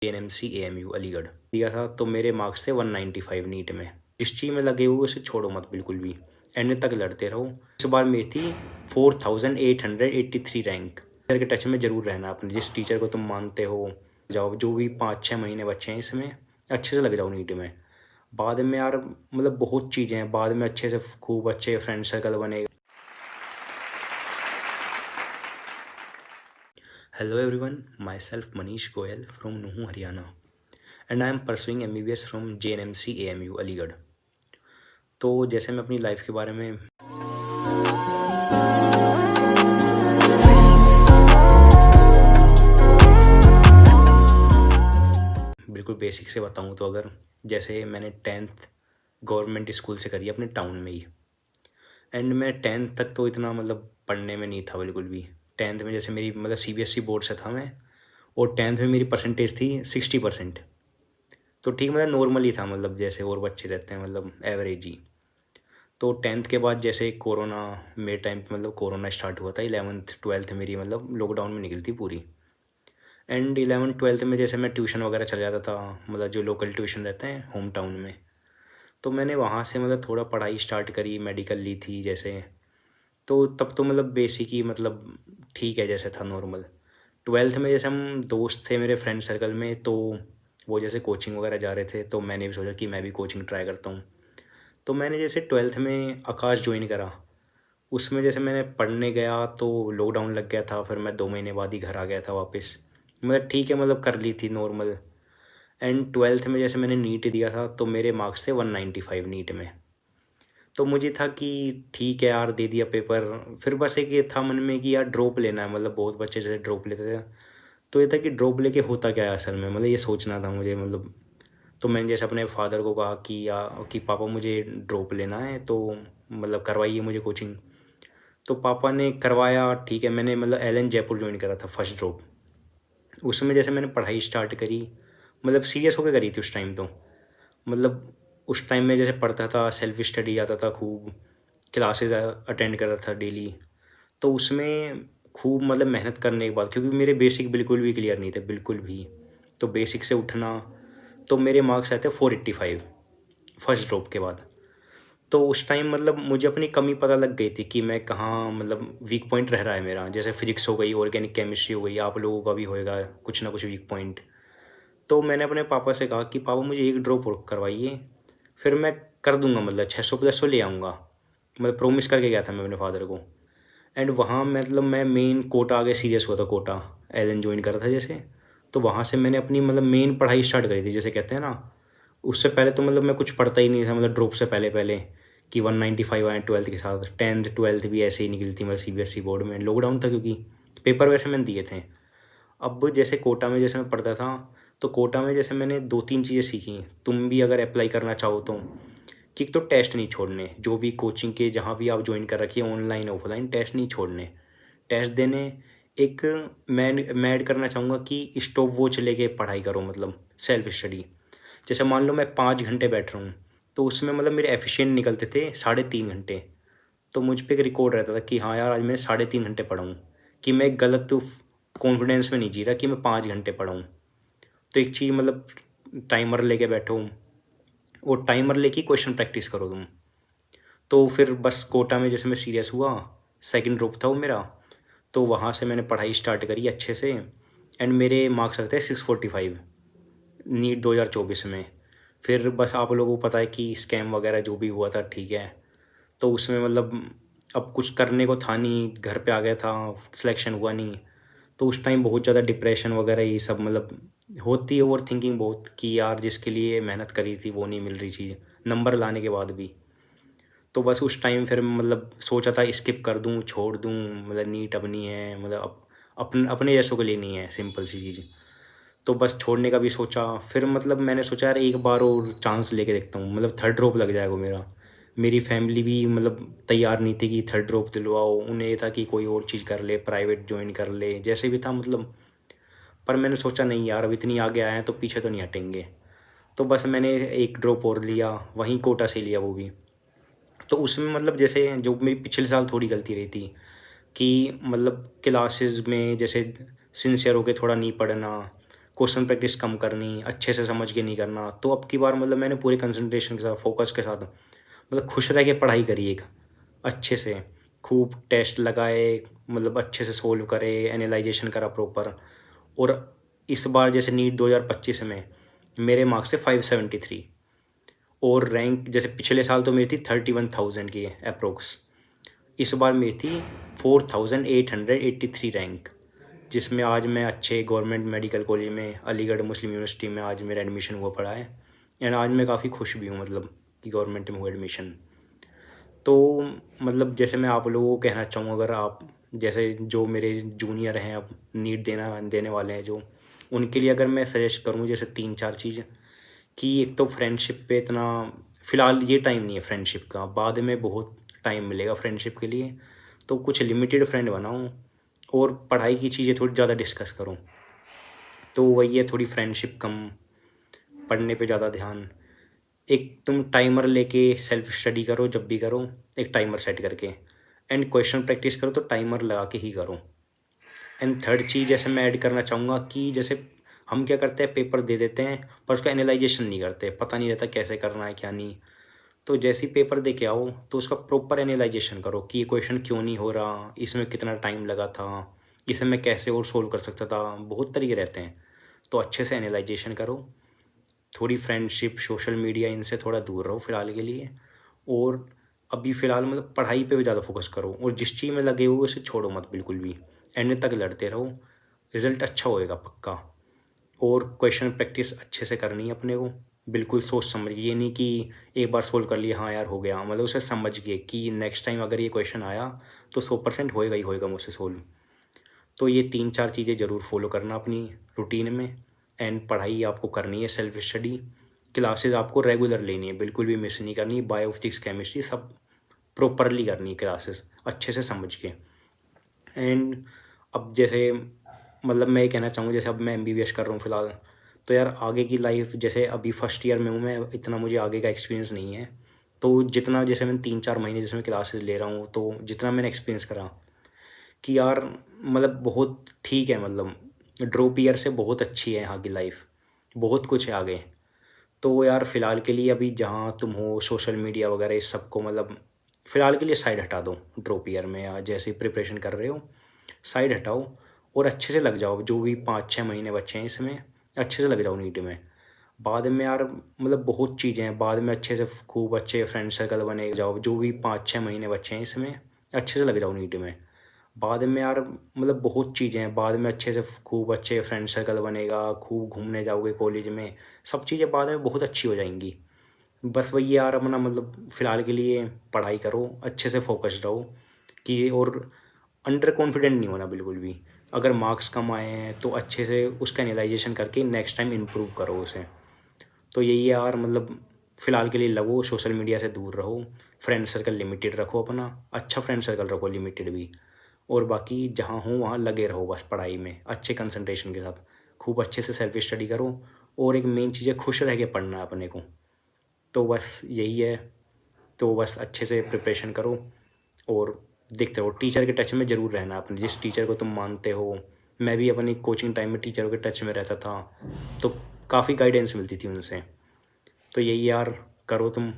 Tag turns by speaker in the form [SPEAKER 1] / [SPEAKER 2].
[SPEAKER 1] JNMC AMU Aligarh दिया था, तो मेरे मार्क्स थे 195 नीट में। जिस चीज़ में लगे हुए उसे छोड़ो मत बिल्कुल भी, एंड तक लड़ते रहो। इस बार मेरी थी 4883 रैंक। टीचर के टच में ज़रूर रहना अपने, जिस टीचर को तुम मानते हो जाओ। जो भी 5-6 महीने बच्चे हैं इसमें, अच्छे से लग जाओ नीट में। बाद में यार मतलब बहुत चीज़ें हैं, बाद में अच्छे से खूब अच्छे फ्रेंड सर्कल बनेगा। Hello everyone, myself Manish Goyal from Nuhu, Haryana, and I am pursuing MBBS from JNMC AMU Aligarh. तो जैसे मैं अपनी लाइफ के बारे में बिल्कुल बेसिक से बताऊँ तो अगर जैसे मैंने 10th गवर्नमेंट स्कूल से करी अपने टाउन में ही, एंड मैं 10th तक तो इतना मतलब पढ़ने में नहीं था बिल्कुल भी। 10th में जैसे मेरी मतलब CBSE बोर्ड से था मैं, और 10th में मेरी परसेंटेज थी 60%। तो ठीक मतलब नॉर्मल ही था, मतलब जैसे और बच्चे रहते हैं मतलब एवरेज ही। तो 10th के बाद जैसे कोरोना मेरे टाइम पे मतलब कोरोना स्टार्ट हुआ था। 11th 12th मेरी मतलब लॉकडाउन में निकली थी पूरी। एंड 11th 12th में जैसे मैं ट्यूशन वगैरह चल जाता था, मतलब जो लोकल ट्यूशन रहते हैं होम टाउन में। तो मैंने वहाँ से मतलब थोड़ा पढ़ाई स्टार्ट करी, मेडिकल ली थी जैसे। तो तब तो मतलब बेसिक ही मतलब ठीक है जैसे था नॉर्मल। 12th में जैसे हम दोस्त थे मेरे फ्रेंड सर्कल में, तो वो जैसे कोचिंग वगैरह जा रहे थे, तो मैंने भी सोचा कि मैं भी कोचिंग ट्राई करता हूँ। तो मैंने जैसे 12th में आकाश ज्वाइन करा। उसमें जैसे मैंने पढ़ने गया तो लॉकडाउन लग गया था, फिर मैं 2 महीने बाद ही घर आ गया था वापस। मतलब ठीक है मतलब कर ली थी नॉर्मल। एंड 12th में जैसे मैंने नीट दिया था, तो मेरे मार्क्स थे 195 नीट में। तो मुझे था कि ठीक है यार, दे दिया पेपर। फिर बस एक ये था मन में कि यार ड्रॉप लेना है, मतलब बहुत बच्चे जैसे ड्रॉप लेते थे। तो ये था कि ड्रॉप लेके होता क्या है असल में, मतलब ये सोचना था मुझे मतलब। तो मैंने जैसे अपने फादर को कहा कि पापा मुझे ड्रॉप लेना है, तो मतलब करवाइए मुझे कोचिंग। तो पापा ने करवाया, ठीक है। मैंने मतलब LN जयपुर ज्वाइन करा था फर्स्ट ड्रॉप। उसमें जैसे मैंने पढ़ाई स्टार्ट करी, मतलब सीरियस होकर करी थी उस टाइम तो। मतलब उस टाइम में जैसे पढ़ता था, सेल्फ स्टडी आता था खूब, क्लासेस अटेंड करता था डेली। तो उसमें खूब मतलब मेहनत करने के बाद, क्योंकि मेरे बेसिक बिल्कुल भी क्लियर नहीं थे बिल्कुल भी, तो बेसिक से उठना। तो मेरे मार्क्स आए थे 485 फर्स्ट ड्रॉप के बाद। तो उस टाइम मतलब मुझे अपनी कमी पता लग गई थी कि मैं कहाँ मतलब वीक पॉइंट रह रहा है मेरा। जैसे फिजिक्स हो गई, ऑर्गेनिक केमिस्ट्री हो गई, आप लोगों का भी होएगा कुछ ना कुछ वीक पॉइंट। तो मैंने अपने पापा से कहा कि पापा मुझे एक ड्रॉप और करवाइए, फिर मैं कर दूंगा, मतलब 600 ले आऊँगा। मतलब प्रॉमिस करके गया था मैं अपने फादर को। एंड वहाँ मतलब मैं मेन कोटा आगे सीरियस हुआ था, कोटा LN ज्वाइन करा था जैसे। तो वहाँ से मैंने अपनी मतलब मेन पढ़ाई स्टार्ट करी थी, जैसे कहते हैं ना। उससे पहले तो मतलब मैं कुछ पढ़ता ही नहीं था, मतलब ड्रॉप से पहले पहले कि 195 आए 12th के साथ। 10th 12th भी ऐसे ही निकली थी मतलब CBSE बोर्ड में। लॉकडाउन था क्योंकि पेपर वैसे मैंने दिए थे। अब जैसे कोटा में जैसे मैं पढ़ता था, तो कोटा में जैसे मैंने 2-3 चीज़ें सीखी। तुम भी अगर अप्लाई करना चाहो तो, कि एक तो टेस्ट नहीं छोड़ने, जो भी कोचिंग के जहाँ भी आप ज्वाइन कर रखिए, ऑनलाइन ऑफलाइन टेस्ट नहीं छोड़ने, टेस्ट देने। एक मैं ऐड करना चाहूँगा कि स्टॉप वॉच लेके पढ़ाई करो, मतलब सेल्फ स्टडी। जैसे मान लो मैं 5 घंटे बैठ रहा हूँ, तो उसमें मतलब मेरे एफिशिएंट निकलते थे 3.5 घंटे। तो मुझ पे एक रिकॉर्ड रहता था कि हाँ यार आज मैं 3.5 घंटे पढ़ा हूँ, कि मैं एक गलत कॉन्फिडेंस में नहीं जी रहा कि मैं 5 घंटे पढ़ा हूँ। तो एक चीज़ मतलब टाइमर लेके बैठो, और टाइमर लेके क्वेश्चन प्रैक्टिस करो तुम। तो फिर बस कोटा में जैसे मैं सीरियस हुआ, सेकंड ग्रुप था वो मेरा। तो वहाँ से मैंने पढ़ाई स्टार्ट करी अच्छे से, एंड मेरे मार्क्स आते हैं 645 नीट 2024 में। फिर बस आप लोगों को पता है कि स्कैम वगैरह जो भी हुआ था, ठीक है। तो उसमें मतलब अब कुछ करने को था नहीं, घर पे आ गया था, सिलेक्शन हुआ नहीं। तो उस टाइम बहुत ज़्यादा डिप्रेशन वगैरह ये सब मतलब होती है, ओवर थिंकिंग बहुत, कि यार जिसके लिए मेहनत करी थी वो नहीं मिल रही चीज़, नंबर लाने के बाद भी। तो बस उस टाइम फिर मतलब सोचा था स्किप कर दूं, छोड़ दूं, मतलब नीट अब नहीं है, मतलब अपने अपने जैसों के लिए नहीं है, सिंपल सी चीज़। तो बस छोड़ने का भी सोचा। फिर मतलब मैंने सोचा यार एक बार और चांस लेके देखता हूँ, मतलब थर्ड ड्रॉप लग जाएगा मेरा। मेरी फैमिली भी मतलब तैयार नहीं थी कि थर्ड ड्रॉप दिलवाओ, उन्हें ये था कि कोई और चीज़ कर ले, प्राइवेट ज्वाइन कर ले, जैसे भी था मतलब। पर मैंने सोचा नहीं यार, अब इतनी आगे आए हैं तो पीछे तो नहीं हटेंगे। तो बस मैंने एक ड्रॉप और लिया, वहीं कोटा से लिया वो भी। तो उसमें मतलब जैसे जो मेरी पिछले साल थोड़ी गलती रही थी, कि मतलब क्लासेस में जैसे सिंसियर होके थोड़ा नहीं पढ़ना, क्वेश्चन प्रैक्टिस कम करनी, अच्छे से समझ के नहीं करना। तो अब की बार मतलब मैंने पूरे कंसंट्रेशन के साथ, फोकस के साथ मतलब खुश रह के पढ़ाई करी एक अच्छे से, खूब टेस्ट लगाए, मतलब अच्छे से सोल्व करे, एनालाइजेशन करा प्रॉपर। और इस बार जैसे नीट 2025 में मेरे मार्क्स थे 573, और रैंक जैसे पिछले साल तो मेरी थी 31,000 की अप्रोक्स, इस बार मेरी थी 4,883 रैंक, जिसमें आज मैं अच्छे गवर्नमेंट मेडिकल कॉलेज में, अलीगढ़ मुस्लिम यूनिवर्सिटी में आज मेरा एडमिशन हुआ पड़ा है। एंड आज मैं काफ़ी खुश भी हूँ, मतलब कि गवर्नमेंट में हुआ एडमिशन। तो मतलब जैसे मैं आप लोगों को कहना चाहूँ, अगर आप जैसे जो मेरे जूनियर हैं, अब नीट देने वाले हैं जो, उनके लिए अगर मैं सजेस्ट करूँ जैसे 3-4 चीज़, कि एक तो फ्रेंडशिप पे इतना फ़िलहाल ये टाइम नहीं है फ्रेंडशिप का, बाद में बहुत टाइम मिलेगा फ्रेंडशिप के लिए। तो कुछ लिमिटेड फ्रेंड बनाऊँ और पढ़ाई की चीज़ें थोड़ी ज़्यादा डिस्कस करूँ। तो वही है, थोड़ी फ्रेंडशिप कम, पढ़ने पे ज़्यादा ध्यान। एक तुम टाइमर लेके सेल्फ स्टडी करो, जब भी करो एक टाइमर सेट करके, एंड क्वेश्चन प्रैक्टिस करो तो टाइमर लगा के ही करो। एंड थर्ड चीज़ जैसे मैं ऐड करना चाहूँगा कि जैसे हम क्या करते हैं, पेपर दे देते हैं पर उसका एनालाइजेशन नहीं करते, पता नहीं रहता कैसे करना है क्या नहीं। तो जैसे ही पेपर दे के आओ तो उसका प्रॉपर एनालाइजेशन करो कि ये क्वेश्चन क्यों नहीं हो रहा, इसमें कितना टाइम लगा था, इसे मैं कैसे और सोल्व कर सकता था, बहुत तरीके रहते हैं। तो अच्छे से एनालाइजेशन करो, थोड़ी फ्रेंडशिप, सोशल मीडिया, इनसे थोड़ा दूर रहो फ़िलहाल के लिए। और अभी फ़िलहाल मतलब पढ़ाई पे भी ज़्यादा फोकस करो, और जिस चीज़ में लगे हो उसे छोड़ो मत बिल्कुल भी, एंड तक लड़ते रहो, रिज़ल्ट अच्छा होएगा पक्का। और क्वेश्चन प्रैक्टिस अच्छे से करनी है अपने को, बिल्कुल सोच समझ के, ये नहीं कि एक बार सोल्व कर लिया हाँ यार हो गया, मतलब उसे समझ के कि नेक्स्ट टाइम अगर ये क्वेश्चन आया तो 100% होएगा ही होएगा मुझसे सोल्व। तो ये 3-4 चीज़ें ज़रूर फॉलो करना अपनी रूटीन में। एंड पढ़ाई आपको करनी है, सेल्फ स्टडी, क्लासेस आपको रेगुलर लेनी है, बिल्कुल भी मिस नहीं करनी, बायो फिजिक्स केमिस्ट्री सब प्रॉपरली करनी है क्लासेस अच्छे से समझ के। एंड अब जैसे मतलब मैं ये कहना चाहूँगा, जैसे अब मैं एमबीबीएस कर रहा हूँ फ़िलहाल, तो यार आगे की लाइफ, जैसे अभी फर्स्ट ईयर में हूँ मैं, इतना मुझे आगे का एक्सपीरियंस नहीं है। तो जितना जैसे मैंने 3-4 महीने जैसे मैं क्लासेस ले रहा हूँ, तो जितना मैंने एक्सपीरियंस करा कि यार मतलब बहुत ठीक है, मतलब ड्रॉप ईयर से बहुत अच्छी है यहाँ की लाइफ, बहुत कुछ है आगे। तो यार फ़िलहाल के लिए अभी जहाँ तुम हो, सोशल मीडिया वगैरह इस सब को मतलब फ़िलहाल के लिए साइड हटा दो, ड्रॉप ईयर में या जैसे प्रिपरेशन कर रहे हो साइड हटाओ, और अच्छे से लग जाओ, जो भी 5-6 महीने बचे हैं इसमें अच्छे से लग जाओ नीट में। बाद में यार मतलब बहुत चीज़ें हैं, बाद में अच्छे से खूब अच्छे फ्रेंड सर्कल बने जाओ, जो भी 5-6 महीने बचे हैं इसमें अच्छे से लग जाओ नीट में। बाद में यार मतलब बहुत चीज़ें हैं, बाद में अच्छे से खूब अच्छे फ्रेंड सर्कल बनेगा, खूब घूमने जाओगे कॉलेज में, सब चीज़ें बाद में बहुत अच्छी हो जाएंगी। बस वही यार अपना मतलब फ़िलहाल के लिए पढ़ाई करो, अच्छे से फोकस्ड रहो कि, और अंडर कॉन्फिडेंट नहीं होना बिल्कुल भी। अगर मार्क्स कम आए हैं तो अच्छे से उसका एनालाइजेशन करके नेक्स्ट टाइम इम्प्रूव करो उसे। तो यही है यार, मतलब फ़िलहाल के लिए लगो, सोशल मीडिया से दूर रहो, फ्रेंड सर्कल लिमिटेड रखो अपना, अच्छा फ्रेंड सर्कल रखो लिमिटेड भी। और बाकी जहाँ हो वहाँ लगे रहो बस पढ़ाई में अच्छे कंसंट्रेशन के साथ, खूब अच्छे से सेल्फ स्टडी करो, और एक मेन चीज़ है खुश रह के पढ़ना है अपने को। तो बस यही है, तो बस अच्छे से प्रिपरेशन करो, और देखते रहो, टीचर के टच में ज़रूर रहना अपने, जिस टीचर को तुम मानते हो। मैं भी अपनी कोचिंग टाइम में टीचरों के टच में रहता था, तो काफ़ी गाइडेंस मिलती थी उनसे। तो यही यार, करो तुम।